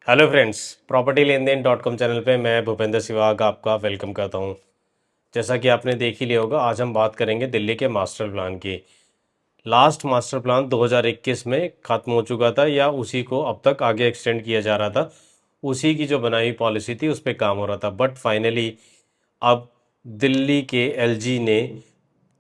Hello friends, property लेन then .com channel पे मैं भूपेंद्र सिवाग आपका वेलकम करता हूँ। जैसा कि आपने देख ही लिया होगा, आज हम बात करेंगे दिल्ली के मास्टर प्लान की। लास्ट मास्टर प्लान 2021 में ख़त्म हो चुका था, या उसी को अब तक आगे एक्सटेंड किया जा रहा था। उसी की जो बनाई पॉलिसी थी उस पर काम हो रहा था, बट फाइनली अब दिल्ली के एलजी ने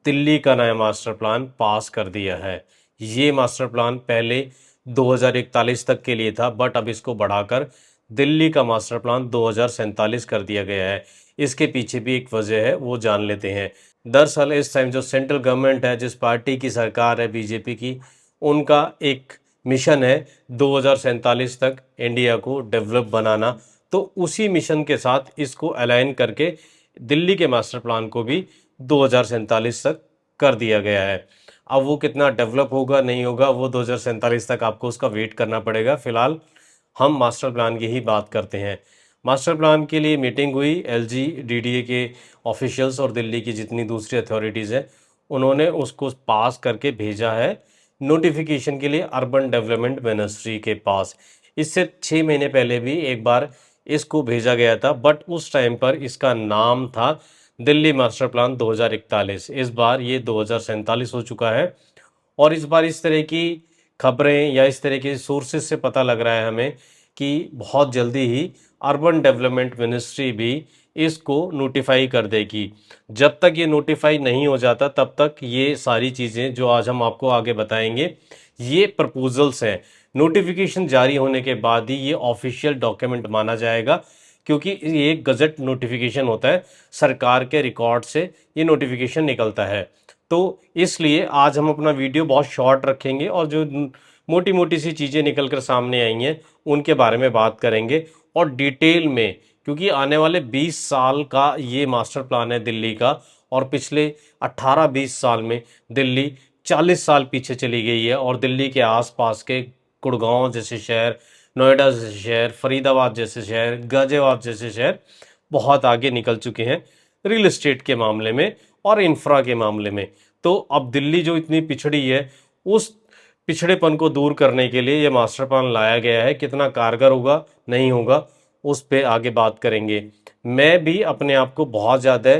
दिल्ली का नया मास्टर प्लान पास कर दिया है। ये मास्टर प्लान पहले 2041 तक के लिए था, बट अब इसको बढ़ाकर दिल्ली का मास्टर प्लान 2047 कर दिया गया है। इसके पीछे भी एक वजह है, वो जान लेते हैं। दरअसल इस टाइम जो सेंट्रल गवर्नमेंट है, जिस पार्टी की सरकार है बीजेपी की, उनका एक मिशन है 2047 तक इंडिया को डेवलप बनाना। तो उसी मिशन के साथ इसको अलाइन करके दिल्ली के मास्टर प्लान को भी 2047 तक कर दिया गया है। अब वो कितना डेवलप होगा नहीं होगा, वो 2047 तक आपको उसका वेट करना पड़ेगा। फिलहाल हम मास्टर प्लान की ही बात करते हैं। मास्टर प्लान के लिए मीटिंग हुई एलजी डीडीए के ऑफिशियल्स और दिल्ली की जितनी दूसरी अथॉरिटीज़ हैं, उन्होंने उसको पास करके भेजा है नोटिफिकेशन के लिए अर्बन डेवलपमेंट मिनिस्ट्री के पास। इससे 6 महीने पहले भी एक बार इसको भेजा गया था, बट उस टाइम पर इसका नाम था दिल्ली मास्टर प्लान 2041। इस बार ये 2047 हो चुका है। और इस बार इस तरह की खबरें या इस तरह के सोर्सेज से पता लग रहा है हमें कि बहुत जल्दी ही अर्बन डेवलपमेंट मिनिस्ट्री भी इसको नोटिफाई कर देगी। जब तक ये नोटिफाई नहीं हो जाता तब तक ये सारी चीज़ें जो आज हम आपको आगे बताएंगे, ये प्रपोजल्स हैं। नोटिफिकेशन जारी होने के बाद ही ये ऑफिशियल डॉक्यूमेंट माना जाएगा, क्योंकि ये एक गजट नोटिफिकेशन होता है, सरकार के रिकॉर्ड से ये नोटिफिकेशन निकलता है। तो इसलिए आज हम अपना वीडियो बहुत शॉर्ट रखेंगे और जो मोटी मोटी सी चीज़ें निकल कर सामने आई हैं उनके बारे में बात करेंगे और डिटेल में, क्योंकि आने वाले 20 साल का ये मास्टर प्लान है दिल्ली का। और पिछले 18-20 साल में दिल्ली 40 साल पीछे चली गई है, और दिल्ली के आसपास के गुड़गांव जैसे शहर, नोएडा जैसे शहर, फरीदाबाद जैसे शहर, गाजियाबाद जैसे शहर बहुत आगे निकल चुके हैं रियल एस्टेट के मामले में और इंफ्रा के मामले में। तो अब दिल्ली जो इतनी पिछड़ी है, उस पिछड़ेपन को दूर करने के लिए ये मास्टर प्लान लाया गया है। कितना कारगर होगा नहीं होगा उस पे आगे बात करेंगे। मैं भी अपने आप को बहुत ज़्यादा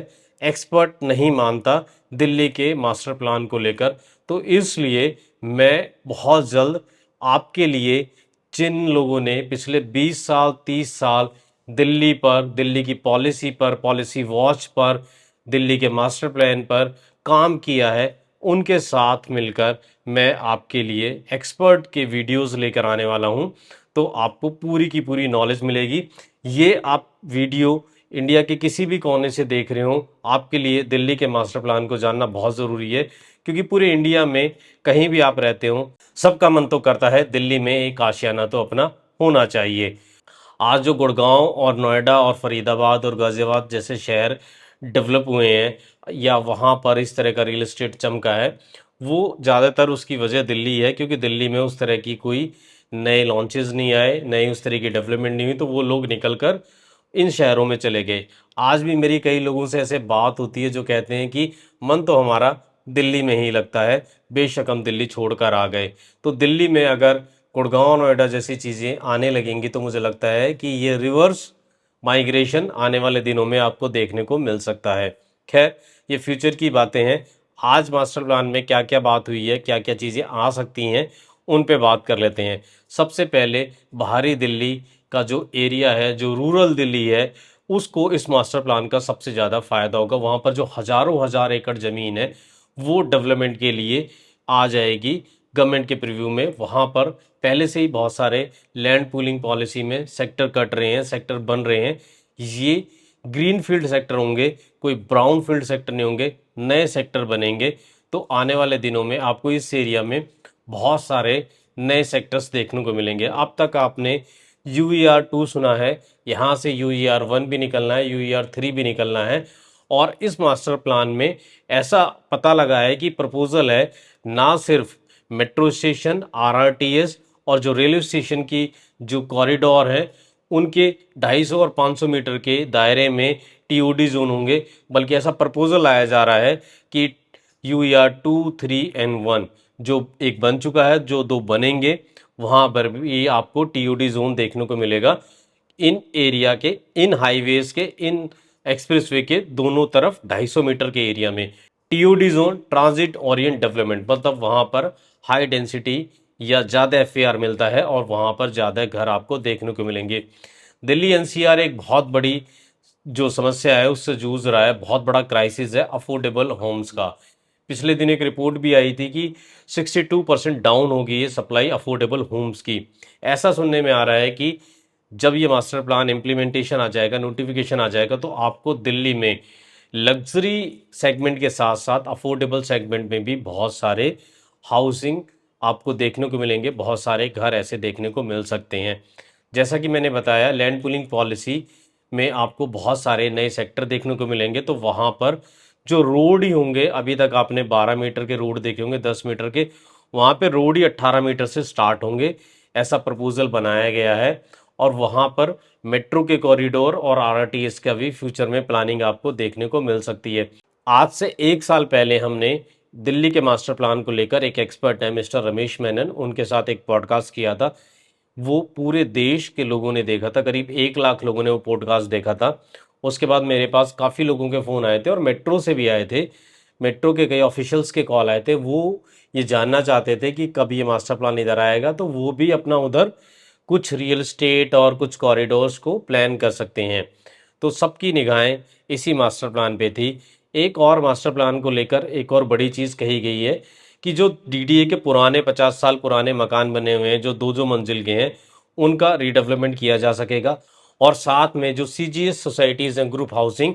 एक्सपर्ट नहीं मानता दिल्ली के मास्टर प्लान को लेकर, तो इसलिए मैं बहुत जल्द आपके लिए, जिन लोगों ने पिछले 20 साल 30 साल दिल्ली पर, दिल्ली की पॉलिसी पर, पॉलिसी वॉच पर, दिल्ली के मास्टर प्लान पर काम किया है, उनके साथ मिलकर मैं आपके लिए एक्सपर्ट के वीडियोस लेकर आने वाला हूं। तो आपको पूरी की पूरी नॉलेज मिलेगी। ये आप वीडियो इंडिया के किसी भी कोने से देख रहे हो, आपके लिए दिल्ली के मास्टर प्लान को जानना बहुत ज़रूरी है, क्योंकि पूरे इंडिया में कहीं भी आप रहते हो, सबका मन तो करता है दिल्ली में एक आशियाना तो अपना होना चाहिए। आज जो गुड़गांव और नोएडा और फरीदाबाद और गाज़ियाबाद जैसे शहर डेवलप हुए हैं, या वहाँ पर इस तरह का रियल एस्टेट चमका है, वो ज़्यादातर उसकी वजह दिल्ली है, क्योंकि दिल्ली में उस तरह की कोई नए लॉन्चेस नहीं आए, नई उस तरह की डेवलपमेंट नहीं हुई, तो वो लोग निकल कर इन शहरों में चले गए। आज भी मेरी कई लोगों से ऐसे बात होती है जो कहते हैं कि मन तो हमारा दिल्ली में ही लगता है, बेशक हम दिल्ली छोड़कर आ गए। तो दिल्ली में अगर गुड़गांव नोएडा जैसी चीज़ें आने लगेंगी तो मुझे लगता है कि ये रिवर्स माइग्रेशन आने वाले दिनों में आपको देखने को मिल सकता है। खैर, ये फ्यूचर की बातें हैं। आज मास्टर प्लान में क्या क्या बात हुई है, क्या क्या चीज़ें आ सकती हैं, उन पे बात कर लेते हैं। सबसे पहले बाहरी दिल्ली का जो एरिया है, जो रूरल दिल्ली है, उसको इस मास्टर प्लान का सबसे ज़्यादा फ़ायदा होगा। वहाँ पर जो हज़ारों हज़ार एकड़ ज़मीन है वो डेवलपमेंट के लिए आ जाएगी गवर्नमेंट के प्रीव्यू में। वहाँ पर पहले से ही बहुत सारे लैंड पूलिंग पॉलिसी में सेक्टर कट रहे हैं, सेक्टर बन रहे हैं। ये ग्रीन फील्ड सेक्टर होंगे, कोई ब्राउन फील्ड सेक्टर नहीं होंगे, नए सेक्टर बनेंगे। तो आने वाले दिनों में आपको इस एरिया में बहुत सारे नए सेक्टर्स देखने को मिलेंगे। अब तक आपने UER 2 सुना है, यहाँ से UER 1 भी निकलना है, UER 3 भी निकलना है। और इस मास्टर प्लान में ऐसा पता लगा है कि प्रपोजल है ना सिर्फ मेट्रो स्टेशन, RRTS और जो रेलवे स्टेशन की जो कॉरिडोर है उनके 250 और 500 मीटर के दायरे में TOD जोन होंगे, बल्कि ऐसा प्रपोजल आया जा रहा है कि UER 2, 3 and 1 जो एक बन चुका है, जो दो बनेंगे, वहाँ पर भी आपको टीओडी जोन देखने को मिलेगा। इन एरिया के, इन हाईवेज के, इन एक्सप्रेसवे के दोनों तरफ 250 मीटर के एरिया में TOD zone, transit Orient development, मतलब वहाँ पर हाई डेंसिटी या ज़्यादा एफएआर मिलता है और वहाँ पर ज़्यादा घर आपको देखने को मिलेंगे। दिल्ली एनसीआर एक बहुत बड़ी जो समस्या है उससे जूझ रहा है, बहुत बड़ा क्राइसिस है अफोर्डेबल होम्स का। पिछले दिन एक रिपोर्ट भी आई थी कि 62% डाउन हो गई है सप्लाई अफोर्डेबल होम्स की। ऐसा सुनने में आ रहा है कि जब ये मास्टर प्लान इम्प्लीमेंटेशन आ जाएगा, नोटिफिकेशन आ जाएगा, तो आपको दिल्ली में लग्जरी सेगमेंट के साथ साथ अफोर्डेबल सेगमेंट में भी बहुत सारे हाउसिंग आपको देखने को मिलेंगे, बहुत सारे घर ऐसे देखने को मिल सकते हैं। जैसा कि मैंने बताया, लैंड पूलिंग पॉलिसी में आपको बहुत सारे नए सेक्टर देखने को मिलेंगे। तो वहाँ पर जो रोड ही होंगे, अभी तक आपने 12 मीटर के रोड देखे होंगे, 10 मीटर के, वहाँ पे रोड ही 18 मीटर से स्टार्ट होंगे, ऐसा प्रपोजल बनाया गया है। और वहाँ पर मेट्रो के कॉरिडोर और आरआरटीएस का भी फ्यूचर में प्लानिंग आपको देखने को मिल सकती है। आज से 1 साल पहले हमने दिल्ली के मास्टर प्लान को लेकर, एक एक्सपर्ट है मिस्टर रमेश मेनन, उनके साथ एक पॉडकास्ट किया था। वो पूरे देश के लोगों ने देखा था, करीब 1 लाख लोगों ने वो पॉडकास्ट देखा था। उसके बाद मेरे पास काफ़ी लोगों के फ़ोन आए थे और मेट्रो से भी आए थे, मेट्रो के कई ऑफिशियल्स के कॉल आए थे। वो ये जानना चाहते थे कि कब ये मास्टर प्लान इधर आएगा, तो वो भी अपना उधर कुछ रियल एस्टेट और कुछ कॉरिडोर्स को प्लान कर सकते हैं। तो सबकी निगाहें इसी मास्टर प्लान पे थी। एक और मास्टर प्लान को लेकर एक और बड़ी चीज़ कही गई है कि जो डीडीए के पुराने 50 साल पुराने मकान बने हुए हैं, जो दो दो मंजिल के हैं, उनका रीडेवलपमेंट किया जा सकेगा। और साथ में जो सीजीएस सोसाइटीज़ हैं, ग्रुप हाउसिंग,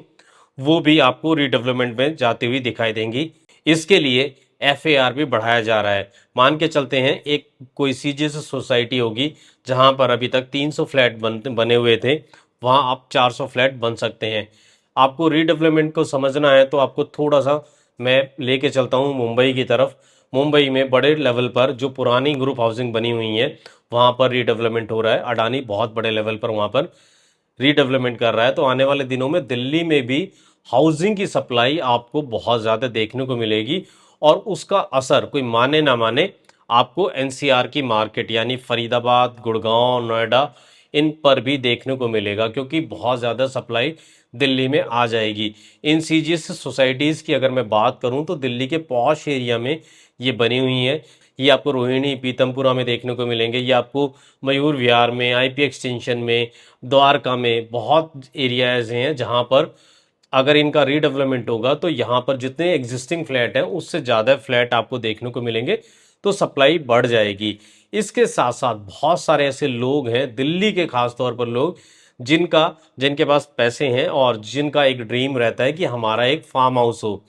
वो भी आपको रीडेवलपमेंट में जाती हुई दिखाई देंगी। इसके लिए एफएआर भी बढ़ाया जा रहा है। मान के चलते हैं एक कोई सीजीएस सोसाइटी होगी जहां पर अभी तक 300 फ्लैट बने हुए थे, वहां अब 400 फ्लैट बन सकते हैं। आपको रीडेवलपमेंट को समझना है तो आपको थोड़ा सा मैं लेके चलता हूँ मुंबई की तरफ। मुंबई में बड़े लेवल पर जो पुरानी ग्रुप हाउसिंग बनी हुई है, वहाँ पर रीडेवलपमेंट हो रहा है। अडानी बहुत बड़े लेवल पर वहाँ पर रीडेवलपमेंट कर रहा है। तो आने वाले दिनों में दिल्ली में भी हाउसिंग की सप्लाई आपको बहुत ज़्यादा देखने को मिलेगी और उसका असर कोई माने ना माने आपको एनसीआर की मार्केट यानी फरीदाबाद, गुड़गांव, नोएडा, इन पर भी देखने को मिलेगा, क्योंकि बहुत ज़्यादा सप्लाई दिल्ली में आ जाएगी। इन सीजीएस सोसाइटीज़ की अगर मैं बात करूं तो दिल्ली के पॉश एरिया में ये बनी हुई हैं। ये आपको रोहिणी, पीतमपुरा में देखने को मिलेंगे, ये आपको मयूर विहार में, आईपी एक्सटेंशन में, द्वारका में बहुत एरियाज हैं जहां पर अगर इनका रीडेवलपमेंट होगा तो यहाँ पर जितने एग्जिस्टिंग फ्लैट हैं उससे ज़्यादा फ्लैट आपको देखने को मिलेंगे, तो सप्लाई बढ़ जाएगी। इसके साथ साथ बहुत सारे ऐसे लोग हैं दिल्ली के, खास तौर पर लोग जिनके पास पैसे हैं और जिनका एक ड्रीम रहता है कि हमारा एक फार्म हाउस हो।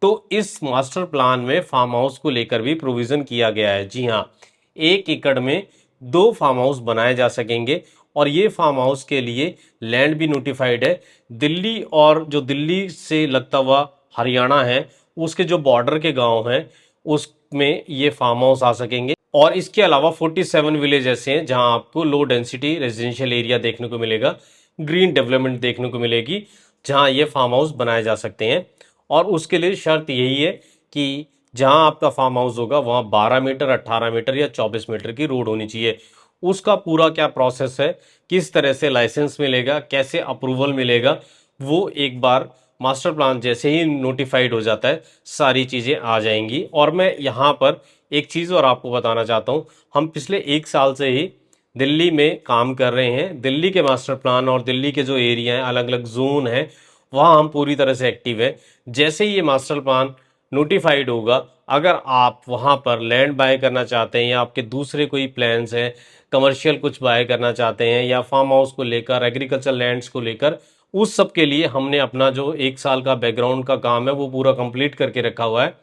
तो इस मास्टर प्लान में फार्म हाउस को लेकर भी प्रोविज़न किया गया है। जी हाँ, 1 एकड़ में 2 फार्म हाउस बनाए जा सकेंगे और ये फार्म हाउस के लिए लैंड भी नोटिफाइड है। दिल्ली और जो दिल्ली से लगता हुआ हरियाणा है, उसके जो बॉर्डर के गांव हैं उसमें ये फार्म हाउस आ सकेंगे। और इसके अलावा 47 विलेज ऐसे हैं जहां आपको लो डेंसिटी रेजिडेंशियल एरिया देखने को मिलेगा, ग्रीन डेवलपमेंट देखने को मिलेगी, जहां ये फार्म हाउस बनाए जा सकते हैं। और उसके लिए शर्त यही है कि जहां आपका फार्म हाउस होगा वहां 12 मीटर, 18 मीटर या 24 मीटर की रोड होनी चाहिए। उसका पूरा क्या प्रोसेस है, किस तरह से लाइसेंस मिलेगा, कैसे अप्रूवल मिलेगा, वो एक बार मास्टर प्लान जैसे ही नोटिफाइड हो जाता है सारी चीज़ें आ जाएंगी। और मैं यहाँ पर एक चीज़ और आपको बताना चाहता हूँ, हम पिछले 1 साल से ही दिल्ली में काम कर रहे हैं। दिल्ली के मास्टर प्लान और दिल्ली के जो एरिया हैं, अलग अलग जोन हैं, वहाँ हम पूरी तरह से एक्टिव हैं। जैसे ही ये मास्टर प्लान नोटिफाइड होगा, अगर आप वहाँ पर लैंड बाय करना चाहते हैं या आपके दूसरे कोई प्लान्स हैं, कमर्शियल कुछ बाय करना चाहते हैं या फार्म हाउस को लेकर, एग्रीकल्चर लैंड्स को लेकर, उस सब के लिए हमने अपना जो 1 साल का बैकग्राउंड का काम है वो पूरा कंप्लीट करके रखा हुआ है।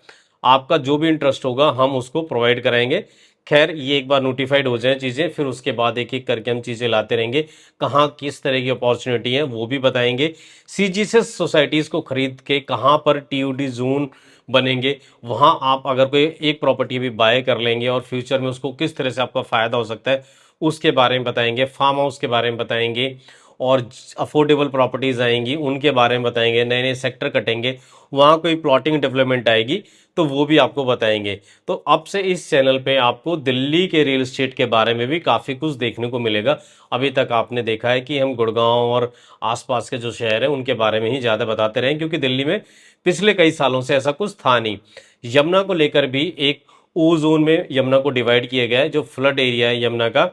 आपका जो भी इंटरेस्ट होगा हम उसको प्रोवाइड कराएंगे। खैर, ये एक बार नोटिफाइड हो जाए चीज़ें, फिर उसके बाद एक एक करके हम चीज़ें लाते रहेंगे। कहाँ किस तरह की अपॉर्चुनिटी है वो भी बताएंगे। सीजीएस सोसाइटीज़ को खरीद के कहाँ पर टीओडी जोन बनेंगे, वहाँ आप अगर कोई एक प्रॉपर्टी भी बाय कर लेंगे और फ्यूचर में उसको किस तरह से आपका फ़ायदा हो सकता है उसके बारे में बताएंगे। फार्म हाउस के बारे में बताएंगे और अफोर्डेबल प्रॉपर्टीज़ आएंगी उनके बारे में बताएंगे, नए नए सेक्टर कटेंगे, वहाँ कोई प्लॉटिंग डेवलपमेंट आएगी तो वो भी आपको बताएंगे। तो अब से इस चैनल पे आपको दिल्ली के रियल एस्टेट के बारे में भी काफ़ी कुछ देखने को मिलेगा। अभी तक आपने देखा है कि हम गुड़गांव और आसपास के जो शहर हैं उनके बारे में ही ज़्यादा बताते रहे, क्योंकि दिल्ली में पिछले कई सालों से ऐसा कुछ था नहीं। यमुना को लेकर भी एक ओ जोन में यमुना को डिवाइड किया गया है, जो फ्लड एरिया है यमुना का,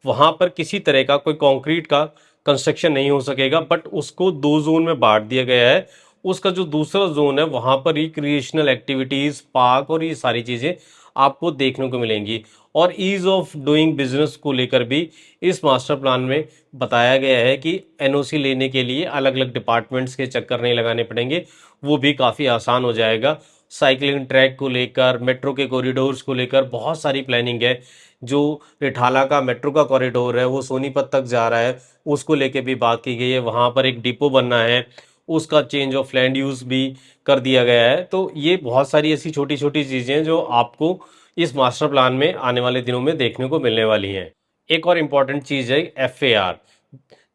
वहाँ पर किसी तरह का कोई कंक्रीट का कंस्ट्रक्शन नहीं हो सकेगा, बट उसको दो जोन में बांट दिया गया है। उसका जो दूसरा जोन है वहाँ पर रिक्रिएशनल एक्टिविटीज़, पार्क और ये सारी चीज़ें आपको देखने को मिलेंगी। और ईज़ ऑफ डूइंग बिजनेस को लेकर भी इस मास्टर प्लान में बताया गया है कि एनओसी लेने के लिए अलग अलग डिपार्टमेंट्स के चक्कर नहीं लगाने पड़ेंगे, वो भी काफ़ी आसान हो जाएगा। साइकिलिंग ट्रैक को लेकर, मेट्रो के कॉरिडोर्स को लेकर बहुत सारी प्लानिंग है। जो रिठाला का मेट्रो का कॉरिडोर है वो सोनीपत तक जा रहा है, उसको लेके भी बात की गई है। वहाँ पर एक डिपो बनना है, उसका चेंज ऑफ लैंड यूज़ भी कर दिया गया है। तो ये बहुत सारी ऐसी छोटी छोटी चीज़ें हैं जो आपको इस मास्टर प्लान में आने वाले दिनों में देखने को मिलने वाली हैं। एक और इम्पॉर्टेंट चीज़ है एफएआर।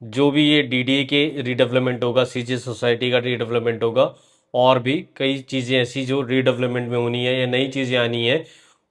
जो भी ये डीडीए के रीडेवलपमेंट होगा, सीजी सोसाइटी का रीडेवलपमेंट होगा, और भी कई चीज़ें ऐसी जो रीडेवलपमेंट में होनी है या नई चीज़ें आनी है,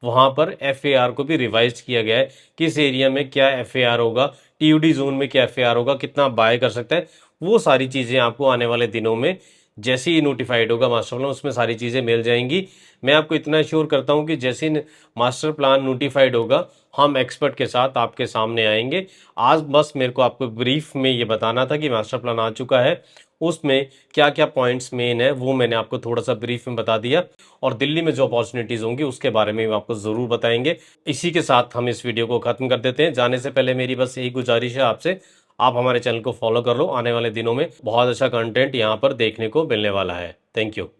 वहाँ पर एफएआर को भी रिवाइज किया गया है। किस एरिया में क्या एफएआर होगा, टीयूडी जोन में क्या एफएआर होगा, कितना बाय कर सकता है, वो सारी चीज़ें आपको आने वाले दिनों में जैसे ही नोटिफाइड होगा मास्टर प्लान, उसमें सारी चीज़ें मिल जाएंगी। मैं आपको इतना श्योर करता हूँ कि जैसे ही मास्टर प्लान नोटिफाइड होगा हम एक्सपर्ट के साथ आपके सामने आएंगे। आज बस मेरे को आपको ब्रीफ में ये बताना था कि मास्टर प्लान आ चुका है, उसमें क्या क्या पॉइंट्स मेन है वो मैंने आपको थोड़ा सा ब्रीफ में बता दिया, और दिल्ली में जो अपॉर्चुनिटीज़ होंगी उसके बारे में भी आपको ज़रूर बताएंगे। इसी के साथ हम इस वीडियो को ख़त्म कर देते हैं। जाने से पहले मेरी बस यही गुजारिश है आपसे, आप हमारे चैनल को फॉलो कर लो। आने वाले दिनों में बहुत अच्छा कंटेंट यहाँ पर देखने को मिलने वाला है। Thank you.